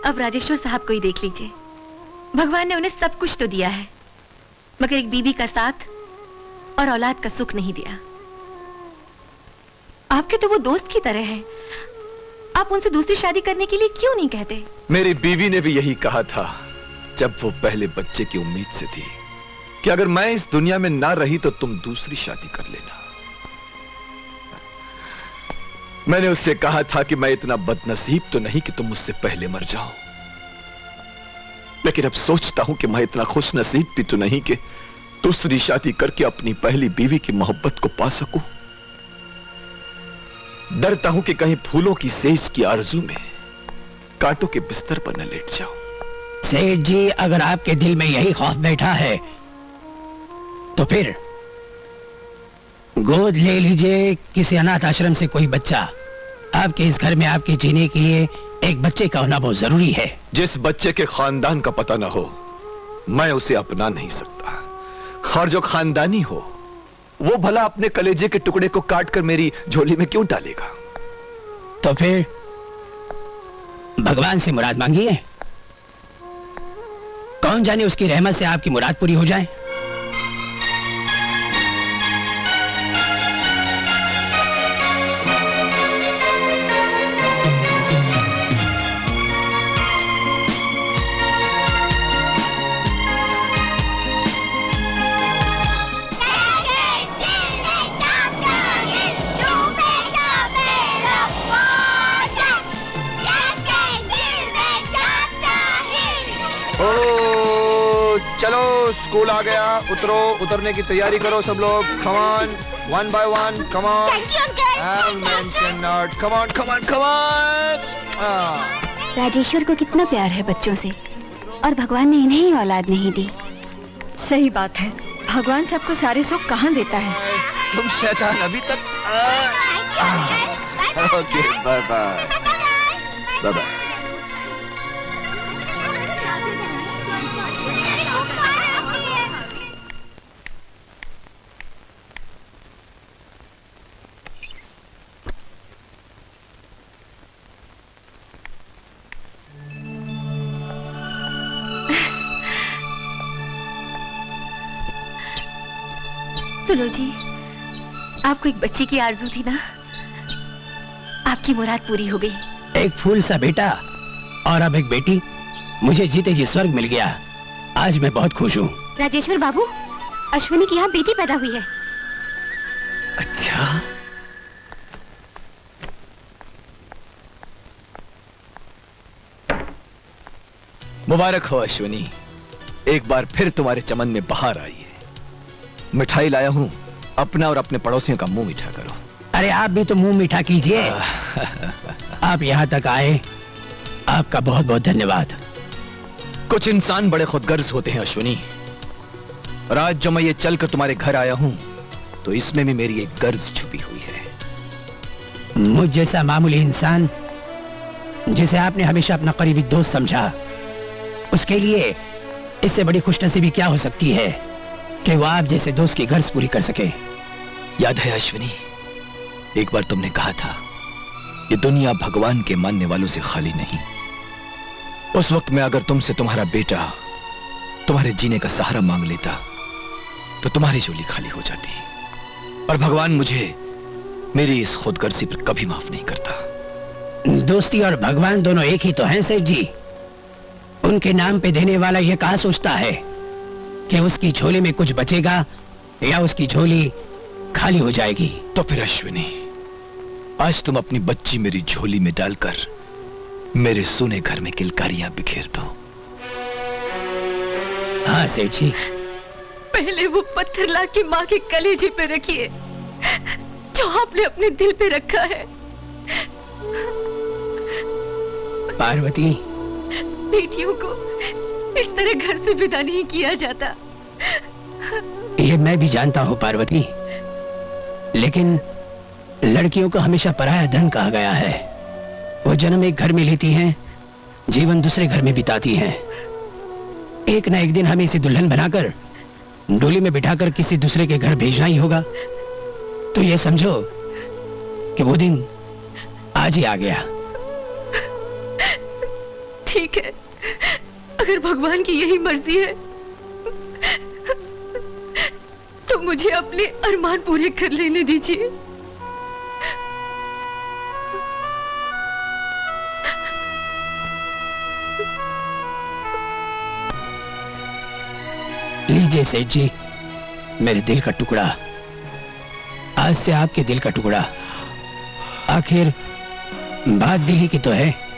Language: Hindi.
अब राजेश्वर साहब को ही देख लीजिए। भगवान ने उन्हें सब कुछ तो दिया है, मगर एक बीबी का साथ और औलाद का सुख नहीं दिया। आपके तो वो दोस्त की तरह हैं। आप उनसे दूसरी शादी करने के लिए क्यों नहीं कहते? मेरी बीवी ने भी यही कहा था जब वो पहले बच्चे की उम्मीद से थी कि अगर मैं इस दुनिया में ना रही तो तुम दूसरी शादी कर लेना। मैंने उससे कहा था कि मैं इतना बदनसीब तो नहीं कि तुम मुझसे पहले मर जाओ, लेकिन अब सोचता हूं कि मैं इतना खुश नसीब भी तो नहीं कि दूसरी शादी करके अपनी पहली बीवी की मोहब्बत को पा सकूं। डरता हूं कि कहीं फूलों की सेज की आरज़ू में कांटों के बिस्तर पर न लेट जाऊं। सेठ जी, अगर आपके दिल में यही खौफ बैठा है तो फिर गोद ले लीजिए किसी अनाथ आश्रम से कोई बच्चा। आपके इस घर में आपके जीने के लिए एक बच्चे का होना बहुत जरूरी है। जिस बच्चे के खानदान का पता ना हो मैं उसे अपना नहीं सकता, और जो खानदानी हो वो भला अपने कलेजे के टुकड़े को काटकर मेरी झोली में क्यों डालेगा? तो फिर भगवान से मुराद मांगिए, कौन जाने उसकी रहमत से आपकी मुराद पूरी हो जाए। चलो स्कूल आ गया, उतरो, उतरने की तैयारी करो सब लोग। Come on, one by one, come on. Come on, come on, come on. Rajeshwar को कितना प्यार है बच्चों से, और भगवान ने इन्हें ही औलाद नहीं दी। सही बात है, भगवान सबको सारे सुख कहाँ देता है। तुम शैतान अभी तक। Okay, bye bye, bye bye. सुनो जी, आपको एक बच्ची की आरज़ू थी ना, आपकी मुराद पूरी हो गई। एक फूल सा बेटा और अब एक बेटी, मुझे जीते जी स्वर्ग मिल गया। आज मैं बहुत खुश हूँ। राजेश्वर बाबू, अश्विनी की यहाँ बेटी पैदा हुई है। अच्छा, मुबारक हो अश्विनी, एक बार फिर तुम्हारे चमन में बहार आई है। मिठाई लाया हूं, अपना और अपने पड़ोसियों का मुंह मीठा करो। अरे आप भी तो मुंह मीठा कीजिए। आप यहाँ तक आए, आपका बहुत बहुत धन्यवाद। कुछ इंसान बड़े खुदगर्ज होते हैं अश्विनी, और आज जो मैं ये चलकर तुम्हारे घर आया हूं तो इसमें भी मेरी एक गर्ज छुपी हुई है। मुझ जैसा मामूली इंसान जिसे आपने हमेशा अपना करीबी दोस्त समझा, उसके लिए इससे बड़ी खुशनसीबी क्या हो सकती है कि वो आप जैसे दोस्त की गर्ज पूरी कर सके। याद है अश्विनी, एक बार तुमने कहा था ये दुनिया भगवान के मानने वालों से खाली नहीं। उस वक्त में अगर तुमसे तुम्हारा बेटा तुम्हारे जीने का सहारा मांग लेता तो तुम्हारी झोली खाली हो जाती, और भगवान मुझे मेरी इस खुदगर्जी पर कभी माफ नहीं करता। दोस्ती और भगवान दोनों एक ही तो हैं सेठ जी। उनके नाम पे देने वाला यह कहाँ सोचता है कि उसकी झोली में कुछ बचेगा या उसकी झोली खाली हो जाएगी। तो फिर अश्विनी, आज तुम अपनी बच्ची मेरी झोली में डालकर मेरे सुने घर में किलकारियां बिखेर दो। हाँ सेठ जी। पहले वो पत्थर लाके माँ के कलेजे पे रखिए जो आपने अपने दिल पे रखा है। पार्वती, बेटियों को इस तरह घर से विदा नहीं किया जाता। ये मैं भी जानता हूँ पार्वती, लेकिन लड़कियों को हमेशा पराया धन कहा गया है। वो जन्म एक घर में लेती हैं, जीवन दूसरे घर में बिताती हैं। एक ना एक दिन हमें इसे दुल्हन बनाकर डोली में बिठाकर किसी दूसरे के घर भेजना ही होगा। तो ये समझो कि वो दिन आज ही आ गया। ठीक है, अगर भगवान की यही मर्जी है तो मुझे अपने अरमान पूरे कर लेने दीजिए। लीजिए सेठ जी, मेरे दिल का टुकड़ा, आज से आपके दिल का टुकड़ा। आखिर बात दिल ही की तो है।